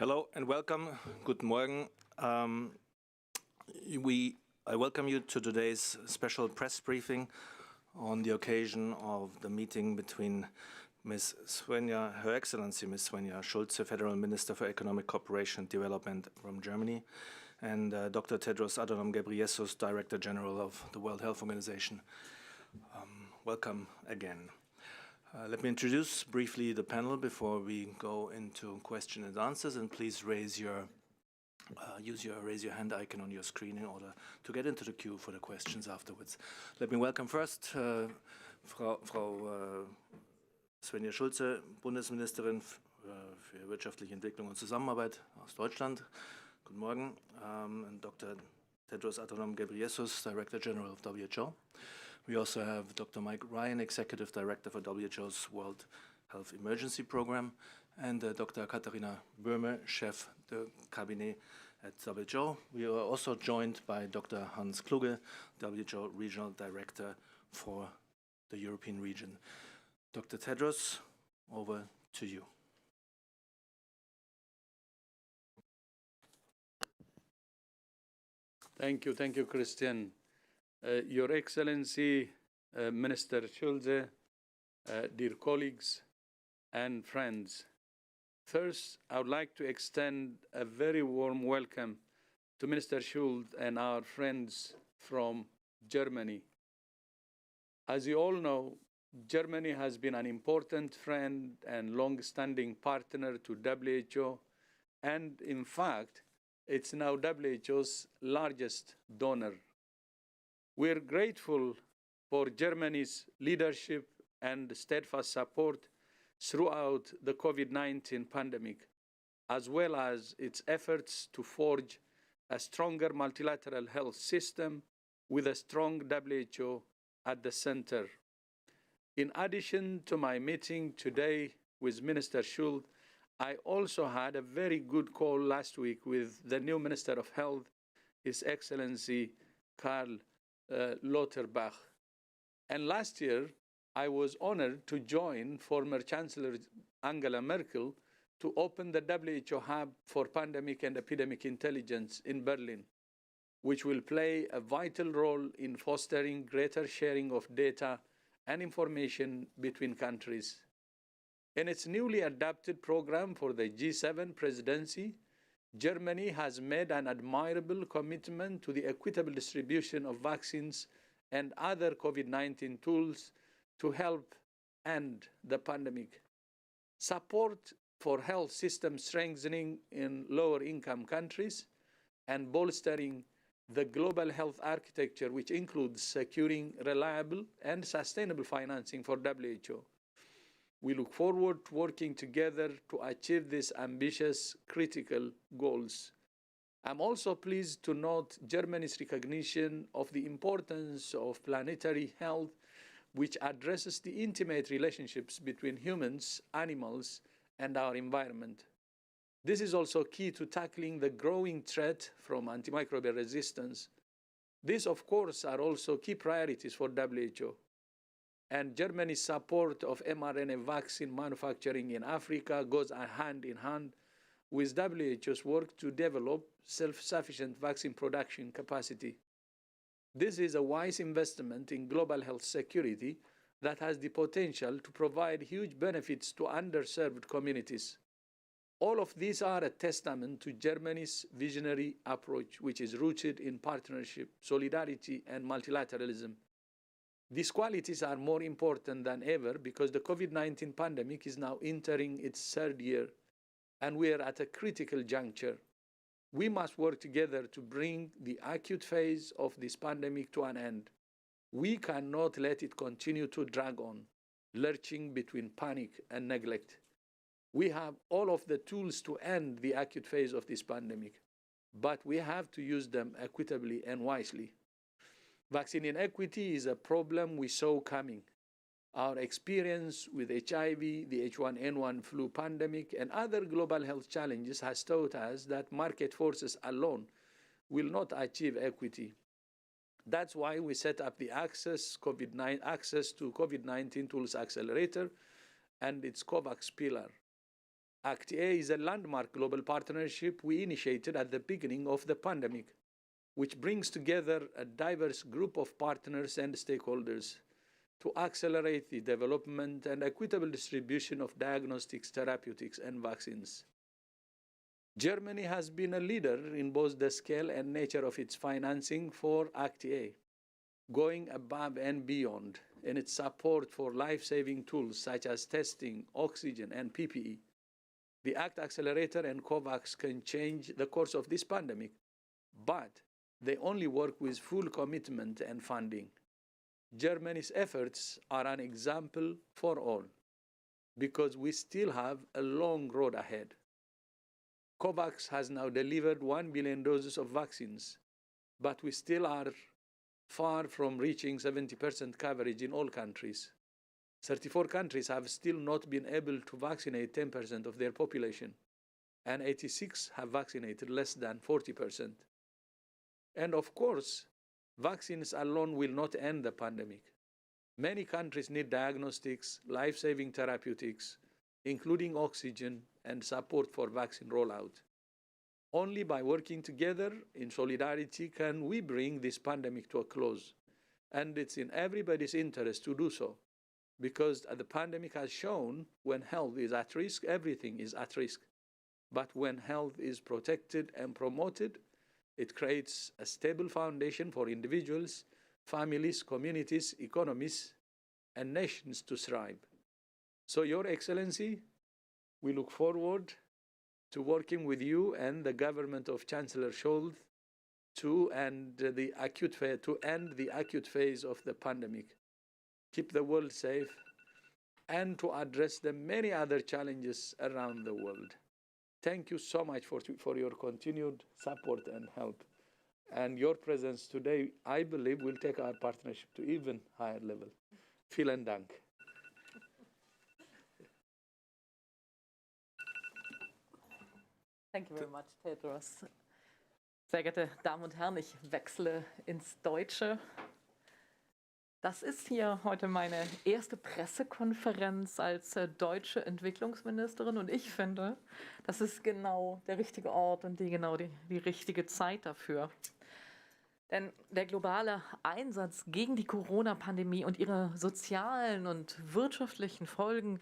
Hello and welcome. Good morning. I welcome you to today's special press briefing on the occasion of the meeting between Her Excellency Ms. Svenja Schulze, Federal Minister for Economic Cooperation and Development from Germany, and Dr. Tedros Adhanom Ghebreyesus, Director General of the World Health Organization. Welcome again. Let me introduce briefly the panel before we go into question and answers, and please use your raise your hand icon on your screen in order to get into the queue for the questions afterwards. Let me welcome first Frau Svenja Schulze, Bundesministerin für wirtschaftliche Entwicklung und Zusammenarbeit aus Deutschland. Guten Morgen. And Dr. Tedros Adhanom Ghebreyesus, Director General of WHO. We also have Dr. Mike Ryan, Executive Director for WHO's World Health Emergency Program, and Dr. Katharina Böhme, Chef de Cabinet at WHO. We are also joined by Dr. Hans Kluge, WHO Regional Director for the European region. Dr. Tedros, over to you. Thank you, Christian. Your Excellency, Minister Schulze, dear colleagues and friends. First, I would like to extend a very warm welcome to Minister Schulze and our friends from Germany. As you all know, Germany has been an important friend and long-standing partner to WHO, and in fact, it's now WHO's largest donor. We're grateful for Germany's leadership and steadfast support throughout the COVID-19 pandemic, as well as its efforts to forge a stronger multilateral health system with a strong WHO at the center. In addition to my meeting today with Minister Schulze, I also had a very good call last week with the new Minister of Health, His Excellency Karl Lauterbach. And last year, I was honored to join former Chancellor Angela Merkel to open the WHO Hub for Pandemic and Epidemic Intelligence in Berlin, which will play a vital role in fostering greater sharing of data and information between countries. In its newly adopted program for the G7 presidency, Germany has made an admirable commitment to the equitable distribution of vaccines and other COVID-19 tools to help end the pandemic. Support for health system strengthening in lower-income countries and bolstering the global health architecture, which includes securing reliable and sustainable financing for WHO. We look forward to working together to achieve these ambitious, critical goals. I'm also pleased to note Germany's recognition of the importance of planetary health, which addresses the intimate relationships between humans, animals, and our environment. This is also key to tackling the growing threat from antimicrobial resistance. These, of course, are also key priorities for WHO. And Germany's support of mRNA vaccine manufacturing in Africa goes hand in hand with WHO's work to develop self-sufficient vaccine production capacity. This is a wise investment in global health security that has the potential to provide huge benefits to underserved communities. All of these are a testament to Germany's visionary approach, which is rooted in partnership, solidarity, and multilateralism. These qualities are more important than ever because the COVID-19 pandemic is now entering its third year, and we are at a critical juncture. We must work together to bring the acute phase of this pandemic to an end. We cannot let it continue to drag on, lurching between panic and neglect. We have all of the tools to end the acute phase of this pandemic, but we have to use them equitably and wisely. Vaccine inequity is a problem we saw coming. Our experience with HIV, the H1N1 flu pandemic, and other global health challenges has taught us that market forces alone will not achieve equity. That's why we set up the Access to COVID-19 Tools Accelerator and its COVAX pillar. ACT-A is a landmark global partnership we initiated at the beginning of the pandemic, which brings together a diverse group of partners and stakeholders to accelerate the development and equitable distribution of diagnostics, therapeutics, and vaccines. Germany has been a leader in both the scale and nature of its financing for ACT-A, going above and beyond in its support for life-saving tools such as testing, oxygen, and PPE. The ACT Accelerator and COVAX can change the course of this pandemic, but they only work with full commitment and funding. Germany's efforts are an example for all, because we still have a long road ahead. COVAX has now delivered 1 billion doses of vaccines, but we still are far from reaching 70% coverage in all countries. 34 countries have still not been able to vaccinate 10% of their population, and 86 have vaccinated less than 40%. And of course, vaccines alone will not end the pandemic. Many countries need diagnostics, life-saving therapeutics, including oxygen and support for vaccine rollout. Only by working together in solidarity can we bring this pandemic to a close. And it's in everybody's interest to do so, because the pandemic has shown when health is at risk, everything is at risk. But when health is protected and promoted, it creates a stable foundation for individuals, families, communities, economies, and nations to thrive. So, Your Excellency, we look forward to working with you and the government of Chancellor Scholz to end the acute phase of the pandemic, keep the world safe, and to address the many other challenges around the world. Thank you so much for your continued support and help. And your presence today, I believe, will take our partnership to even higher level. Vielen Dank. Thank you very much, Tedros. Sehr geehrte Damen und Herren, ich wechsle ins Deutsche. Das ist hier heute meine erste Pressekonferenz als deutsche Entwicklungsministerin und ich finde, das ist genau der richtige Ort und die richtige Zeit dafür. Denn der globale Einsatz gegen die Corona-Pandemie und ihre sozialen und wirtschaftlichen Folgen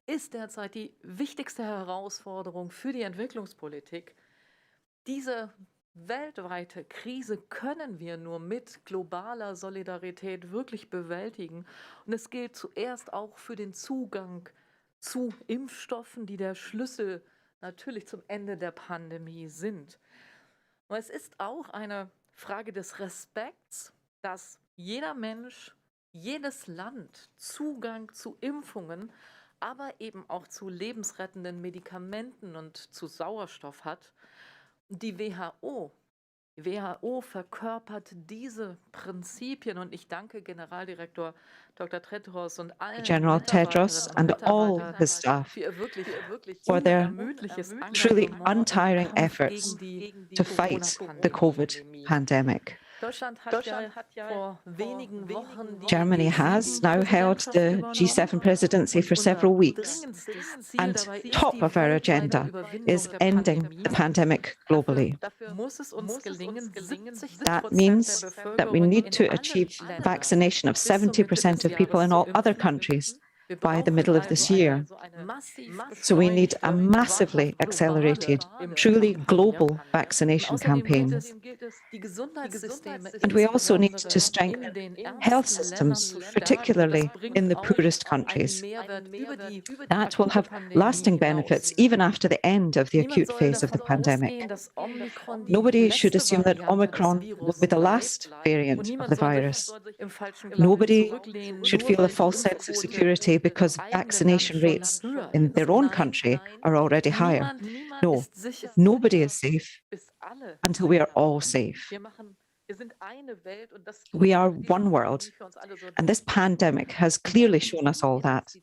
ist derzeit die wichtigste Herausforderung für die Entwicklungspolitik. Diese weltweite Krise können wir nur mit globaler Solidarität wirklich bewältigen. Und es gilt zuerst auch für den Zugang zu Impfstoffen, die der Schlüssel natürlich zum Ende der Pandemie sind. Und es ist auch eine Frage des Respekts, dass jeder Mensch, jedes Land Zugang zu Impfungen, aber eben auch zu lebensrettenden Medikamenten und zu Sauerstoff hat. Die WHO verkörpert diese Prinzipien und ich danke Generaldirektor Dr. Tedros und allen General Tedros and all his staff for their truly untiring efforts to fight the COVID pandemic. Germany has now held the G7 presidency for several weeks, and top of our agenda is ending the pandemic globally. That means that we need to achieve vaccination of 70% of people in all other countries by the middle of this year. So we need a massively accelerated, truly global vaccination campaign. And we also need to strengthen health systems, particularly in the poorest countries. That will have lasting benefits even after the end of the acute phase of the pandemic. Nobody should assume that Omicron will be the last variant of the virus. Nobody should feel a false sense of security because vaccination rates in their own country are already higher. No, nobody is safe until we are all safe. We are one world, and this pandemic has clearly shown us all that.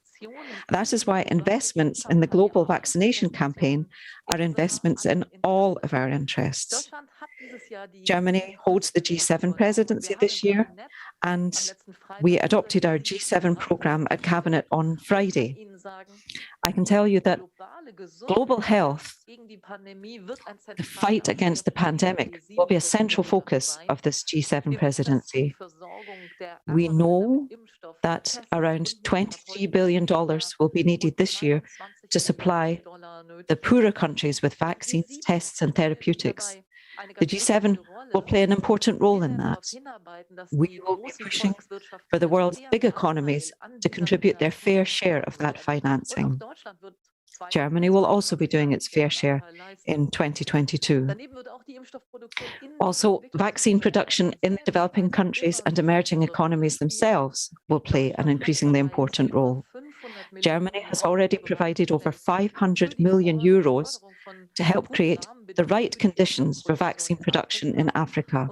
That is why investments in the global vaccination campaign are investments in all of our interests. Germany holds the G7 presidency this year, and we adopted our G7 programme at Cabinet on Friday. I can tell you that global health, the fight against the pandemic, will be a central focus of this G7 presidency. We know that around $23 billion will be needed this year to supply the poorer countries with vaccines, tests, and therapeutics. The G7 will play an important role in that. We will be pushing for the world's big economies to contribute their fair share of that financing. Germany will also be doing its fair share in 2022. Also, vaccine production in developing countries and emerging economies themselves will play an increasingly important role. Germany has already provided over 500 million euros to help create the right conditions for vaccine production in Africa.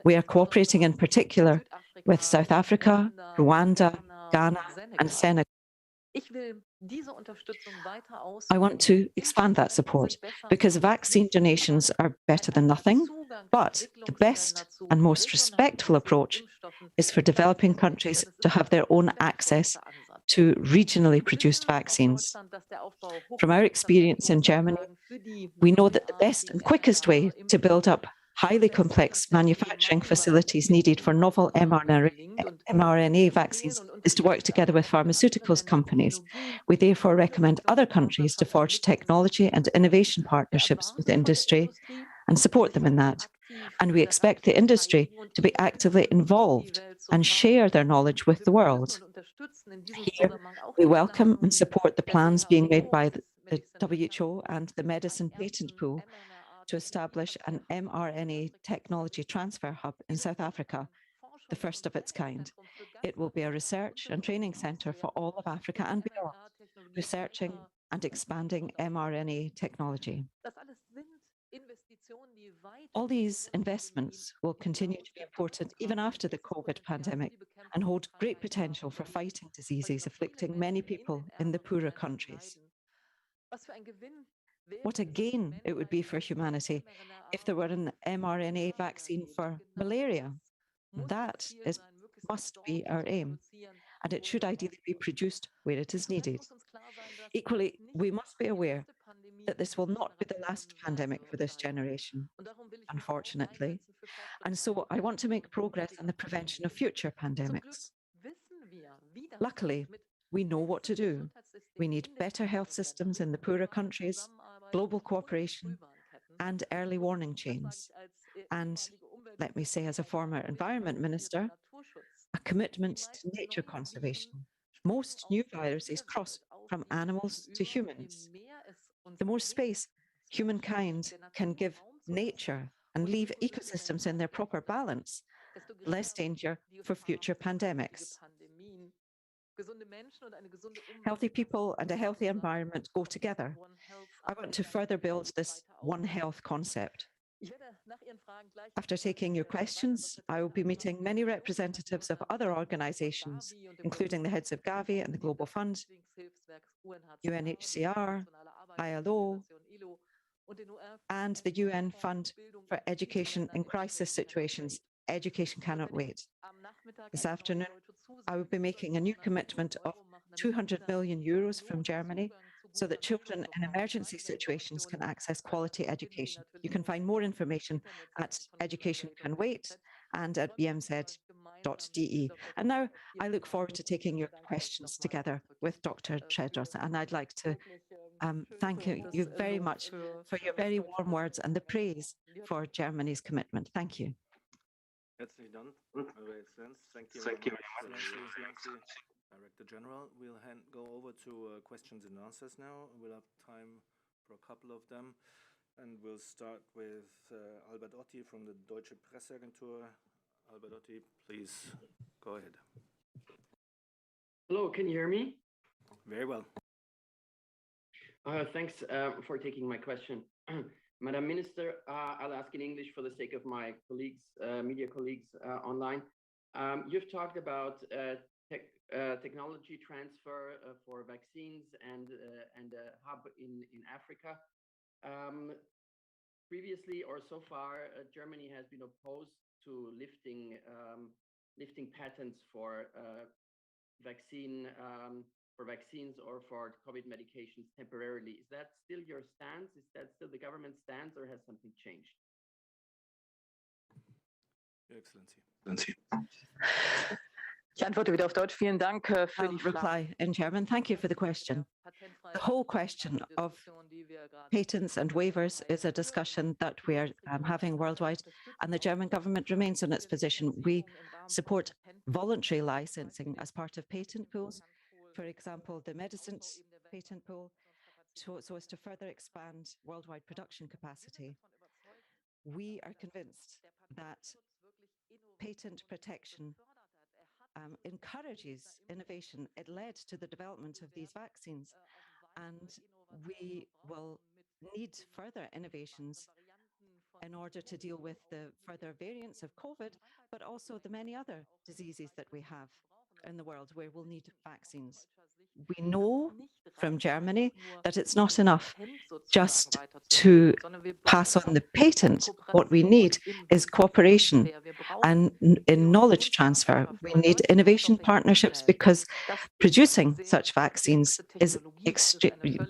We are cooperating in particular with South Africa, Rwanda, Ghana, and Senegal. I want to expand that support because vaccine donations are better than nothing, but the best and most respectful approach is for developing countries to have their own access to regionally produced vaccines. From our experience in Germany, we know that the best and quickest way to build up highly complex manufacturing facilities needed for novel mRNA vaccines is to work together with pharmaceuticals companies. We therefore recommend other countries to forge technology and innovation partnerships with industry and support them in that. And we expect the industry to be actively involved and share their knowledge with the world. Here, we welcome and support the plans being made by the WHO and the Medicine Patent Pool to establish an mRNA technology transfer hub in South Africa, the first of its kind. It will be a research and training center for all of Africa and beyond, researching and expanding mRNA technology. All these investments will continue to be important even after the COVID pandemic and hold great potential for fighting diseases afflicting many people in the poorer countries. What a gain it would be for humanity if there were an mRNA vaccine for malaria. That must be our aim, and it should ideally be produced where it is needed. Equally, we must be aware that this will not be the last pandemic for this generation, unfortunately. And so I want to make progress in the prevention of future pandemics. Luckily, we know what to do. We need better health systems in the poorer countries, global cooperation, and early warning chains. And let me say, as a former environment minister, a commitment to nature conservation. Most new viruses cross from animals to humans. The more space humankind can give nature and leave ecosystems in their proper balance, less danger for future pandemics. Healthy people and a healthy environment go together. I want to further build this One Health concept. After taking your questions, I will be meeting many representatives of other organizations, including the heads of Gavi and the Global Fund, UNHCR, ILO, and the UN Fund for Education in Crisis Situations. Education cannot wait. This afternoon, I will be making a new commitment of 200 million euros from Germany so that children in emergency situations can access quality education. You can find more information at Education Can Wait and at bmz.de. And now I look forward to taking your questions together with Dr. Tedros, and I'd like to thank you very much for your very warm words and the praise for Germany's commitment. Thank you. Herzlichen Dank, Eure Exzellenz. Thank you very much. Excellency. Director General, we'll go over to questions and answers now. We'll have time for a couple of them. And we'll start with Albert Otti from the Deutsche Presseagentur. Albert Otti, please go ahead. Hello, can you hear me? Very well. Thanks for taking my question. Madam Minister, I'll ask in English for the sake of my colleagues, media colleagues online. You've talked about technology transfer for vaccines and a hub in Africa. Previously or so far, Germany has been opposed to lifting patents for vaccine for vaccines or for COVID medications temporarily. Is that still your stance? Is that still the government stance, or has something changed? Your Excellency. Ich antworte wieder auf Deutsch. Vielen Dank für I'll die Frage. reply in German. Thank you for the question. The whole question of patents and waivers is a discussion that we are having worldwide, and the German government remains on its position. We support voluntary licensing as part of patent pools, for example, the medicines patent pool, so as to further expand worldwide production capacity. We are convinced that patent protection encourages innovation. It led to the development of these vaccines, and we will need further innovations in order to deal with the further variants of COVID, but also the many other diseases that we have in the world where we'll need vaccines. We know from Germany that it's not enough just to pass on the patent. What we need is cooperation and in knowledge transfer. We need innovation partnerships because producing such vaccines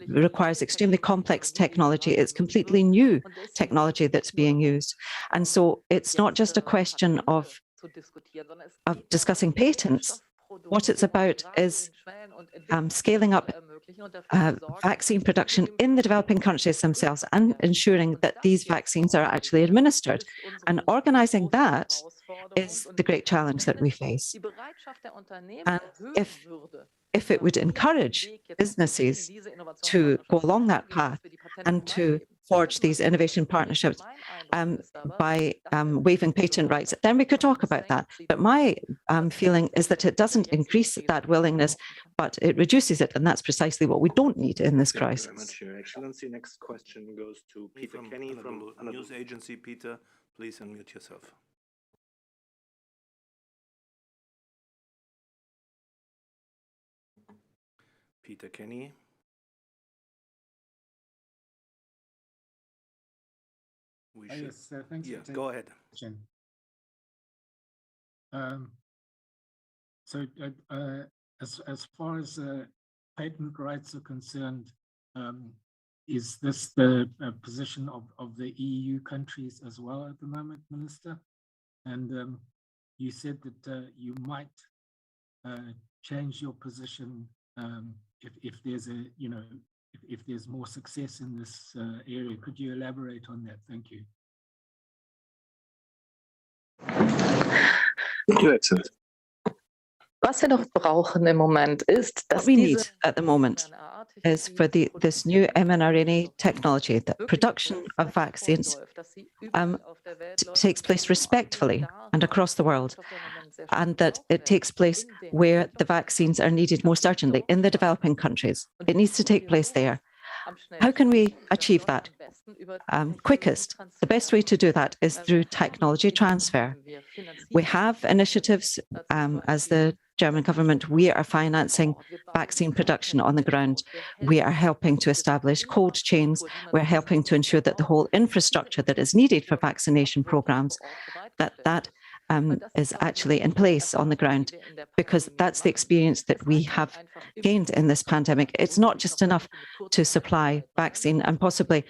requires extremely complex technology. It's completely new technology that's being used. And so it's not just a question of discussing patents. What it's about is scaling up vaccine production in the developing countries themselves and ensuring that these vaccines are actually administered. And organizing that is the great challenge that we face. And if it would encourage businesses to go along that path and to forge these innovation partnerships by waiving patent rights, then we could talk about that. But my feeling is that it doesn't increase that willingness, but it reduces it, and that's precisely what we don't need in this crisis. Thank you very much, Your Excellency. Next question goes to Peter Kenny from News Agency. Peter, please unmute yourself. Peter Kenny. Yes, thanks. Yeah, go ahead. So as far as patent rights are concerned, is this the position of the EU countries as well at the moment, Minister? And you said that you might change your position if there's if there's more success in this area. Could you elaborate on that? Thank you. Was wir noch brauchen im Moment ist, dass what we need at the moment is for this new mRNA technology, that production of vaccines takes place respectfully and across the world, and that it takes place where the vaccines are needed most urgently, in the developing countries. It needs to take place there. How can we achieve that quickest? The best way to do that is through technology transfer. We have initiatives as the German government. We are financing vaccine production on the ground. We are helping to establish cold chains. We're helping to ensure that the whole infrastructure that is needed for vaccination programs, that is actually in place on the ground, because that's the experience that we have gained in this pandemic. It's not just enough to supply vaccine and possibly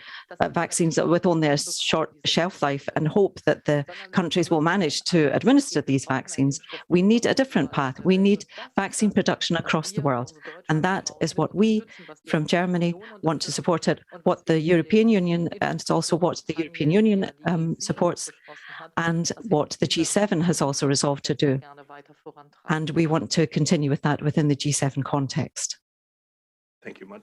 vaccines with only a short shelf life and hope that the countries will manage to administer these vaccines. We need a different path. We need vaccine production across the world. And that is what we from Germany want to support it, what the European Union, and it's also what the European Union supports, and what the G7 has also resolved to do. And we want to continue with that within the G7 context. Thank you much,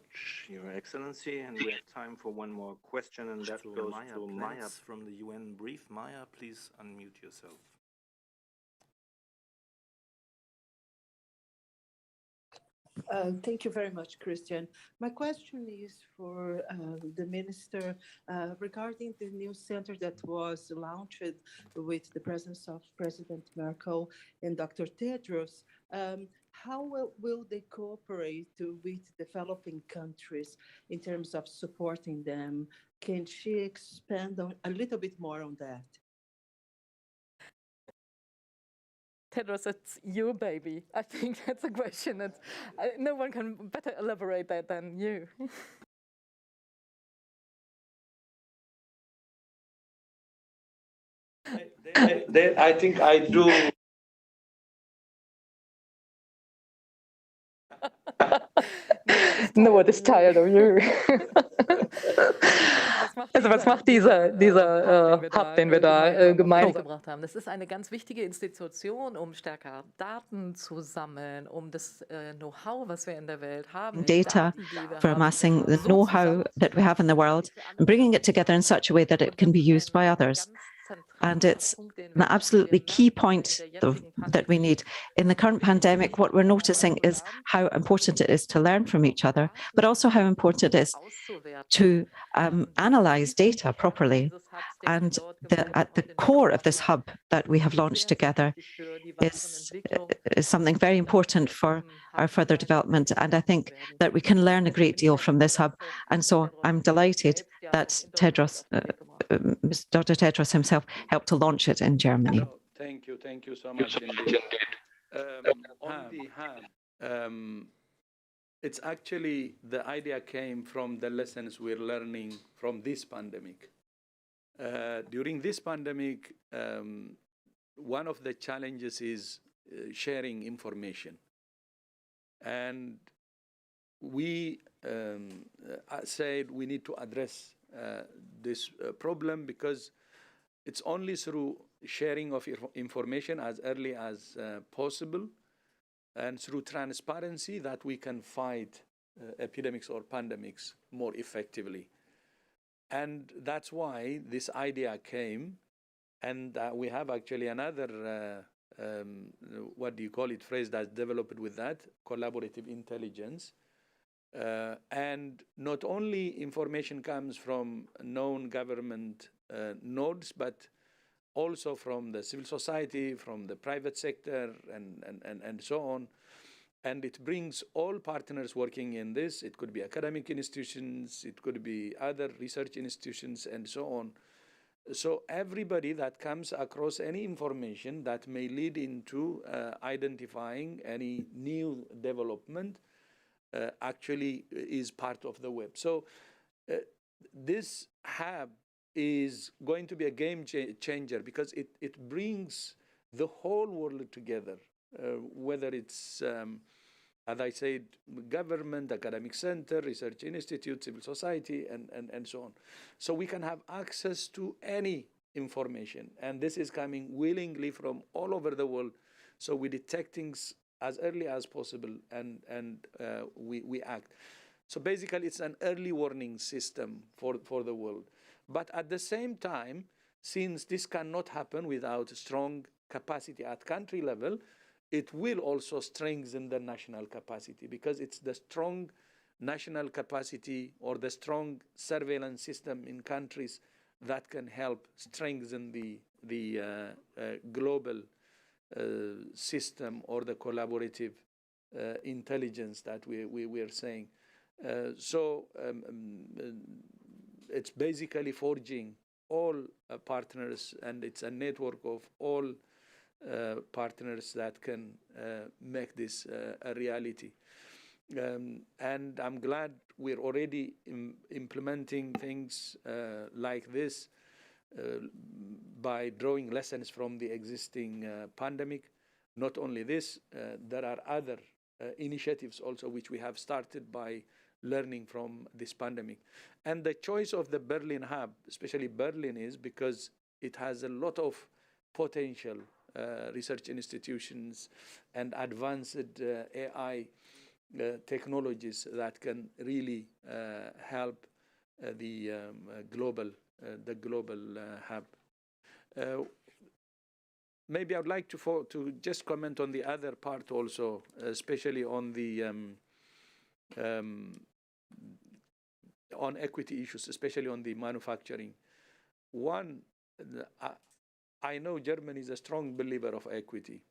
Your Excellency. And we have time for one more question, and that goes to Maya from the UN brief. Maya, please unmute yourself. Thank you very much, Christian. My question is for the Minister regarding the new center that was launched with the presence of President Merkel and Dr. Tedros. How will they cooperate with developing countries in terms of supporting them? Can she expand a little bit more on that? Tedros, it's your baby. I think that's a question that no one can better elaborate that than you. I think I do. Noah is tired of you. Also was macht dieser Hub, den wir da gemeinsam gebracht haben? Das ist eine ganz wichtige Institution, um stärker Daten zu sammeln, um das Know-how, was wir in der Welt haben, data Daten, die wir for haben, amassing the so know-how that we have in the world and bringing it together in such a way that it can be used by others. And it's an absolutely key point that we need. In the current pandemic, what we're noticing is how important it is to learn from each other, but also how important it is to analyze data properly. And at the core of this hub that we have launched together is something very important for our further development. And I think that we can learn a great deal from this hub. And so I'm delighted that Tedros, Dr. Tedros himself helped to launch it in Germany. No, thank you so much indeed. On the hub, it's actually, the idea came from the lessons we're learning from this pandemic. During this pandemic, one of the challenges is sharing information. And we said we need to address this problem because it's only through sharing of information as early as possible and through transparency that we can fight epidemics or pandemics more effectively. And that's why this idea came. And we have actually another, what do you call it, phrase that's developed with that, collaborative intelligence. And not only information comes from known government nodes, but also from the civil society, from the private sector, and so on. And it brings all partners working in this. It could be academic institutions, it could be other research institutions, and so on. So everybody that comes across any information that may lead into identifying any new development actually is part of the web. So this hub is going to be a game changer because it brings the whole world together, whether it's, as I said, government, academic center, research institute, civil society, and so on. So we can have access to any information. And this is coming willingly from all over the world. So we detect things as early as possible and we act. So basically, it's an early warning system for the world. But at the same time, since this cannot happen without strong capacity at country level, it will also strengthen the national capacity because it's the strong national capacity or the strong surveillance system in countries that can help strengthen the global system or the collaborative intelligence that we are saying. It's basically forging all partners, and it's a network of all partners that can make this a reality. And I'm glad we're already implementing things like this by drawing lessons from the existing pandemic. Not only this, there are other initiatives also which we have started by learning from this pandemic. And the choice of the Berlin hub, especially Berlin, is because it has a lot of potential research institutions and advanced AI technologies that can really help the global hub. Maybe I'd like to just comment on the other part also, especially on the on equity issues, especially on the manufacturing. One, I know Germany is a strong believer of equity.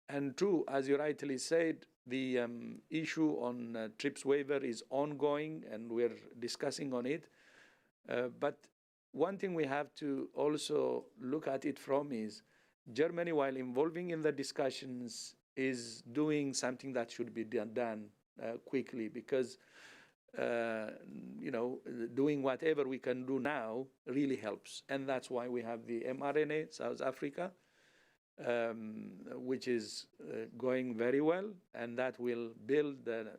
And two, as you rightly said, the issue on TRIPS waiver is ongoing and we're discussing on it. But one thing we have to also look at it from is Germany, while involving in the discussions, is doing something that should be done quickly, because doing whatever we can do now really helps. And that's why we have the mRNA, South Africa, which is going very well, and that will build the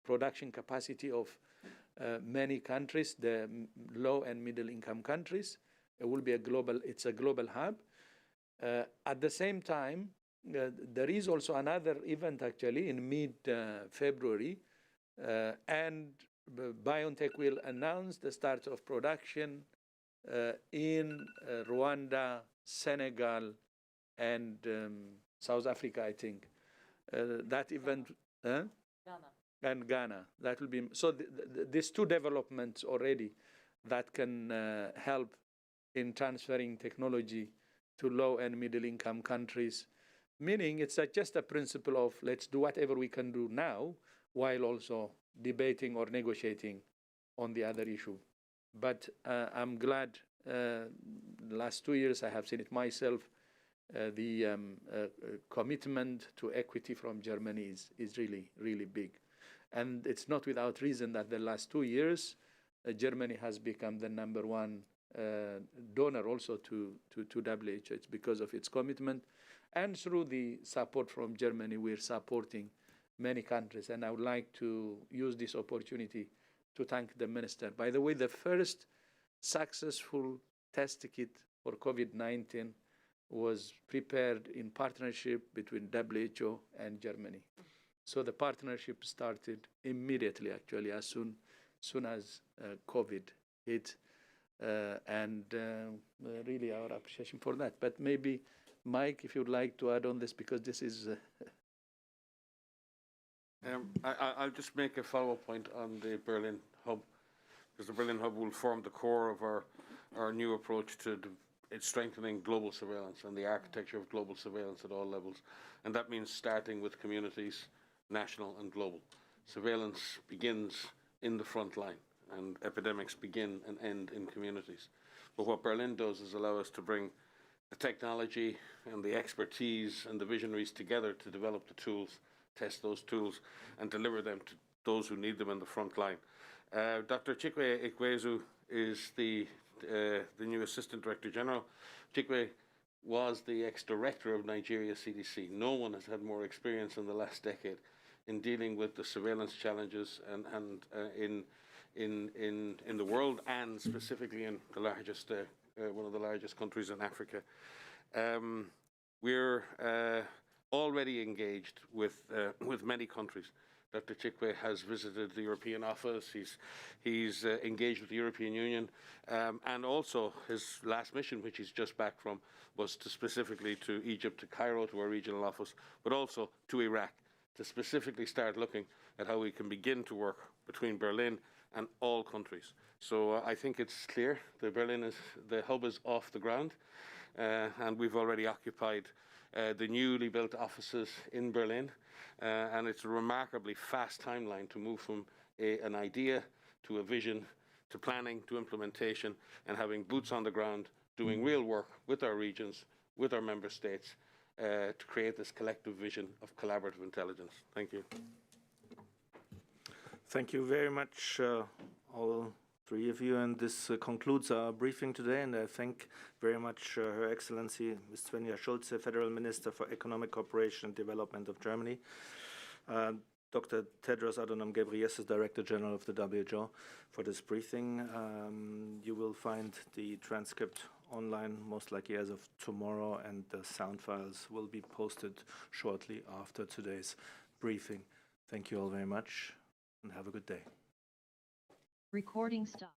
production capacity of many countries, the low and middle income countries. It will be it's a global hub. At the same time, there is also another event actually in mid-February, and BioNTech will announce the start of production in Rwanda, Senegal, and South Africa, I think. That event, Ghana. and Ghana. That will be, so these two developments already that can help in transferring technology to low and middle income countries, meaning it's just a principle of let's do whatever we can do now while also debating or negotiating on the other issue. But I'm glad the last 2 years I have seen it myself, the commitment to equity from Germany is really, really big. And it's not without reason that the last 2 years, Germany has become the #1 donor also to WHO. It's because of its commitment. And through the support from Germany, we're supporting many countries. And I would like to use this opportunity to thank the minister. By the way, the first successful test kit for COVID-19 was prepared in partnership between WHO and Germany. So the partnership started immediately, actually, as soon as COVID hit. And really our appreciation for that. But maybe, Mike, if you'd like to add on this, because this is... I'll just make a follow-up point on the Berlin Hub, because the Berlin Hub will form the core of our new approach to strengthening global surveillance and the architecture of global surveillance at all levels. And that means starting with communities, national and global. Surveillance begins in the front line, and epidemics begin and end in communities. But what Berlin does is allow us to bring the technology and the expertise and the visionaries together to develop the tools, test those tools, and deliver them to those who need them in the front line. Dr. Chikwe Ikwezu is the new Assistant Director General. Chikwe was the ex-director of Nigeria CDC. No one has had more experience in the last decade in dealing with the surveillance challenges and in the world, and specifically in the largest, one of the largest countries in Africa. We're already engaged with many countries. Dr. Chikwe has visited the European office. He's engaged with the European Union, and also his last mission, which he's just back from, was specifically to Egypt, to Cairo, to our regional office, but also to Iraq, to specifically start looking at how we can begin to work between Berlin and all countries. So I think it's clear that the hub is off the ground, and we've already occupied the newly built offices in Berlin, and it's a remarkably fast timeline to move from an idea to a vision, to planning, to implementation, and having boots on the ground, doing real work with our regions, with our member states, to create this collective vision of collaborative intelligence. Thank you. Thank you very much, all three of you, and this concludes our briefing today, and I thank very much Her Excellency Ms. Svenja Schulze, Federal Minister for Economic Cooperation and Development of Germany, Dr. Tedros Adhanom Ghebreyesus, Director General of the WHO, for this briefing. You will find the transcript online most likely as of tomorrow, and the sound files will be posted shortly after today's briefing. Thank you all very much, and have a good day. Recording stop.